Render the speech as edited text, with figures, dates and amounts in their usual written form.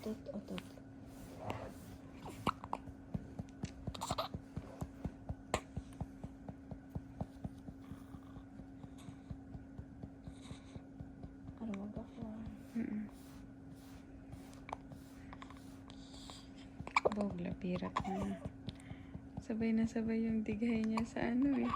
Otot, otot. Karwag ako. Bogla, pirak na. Sabay na sabay yung dighay niya sa ano eh.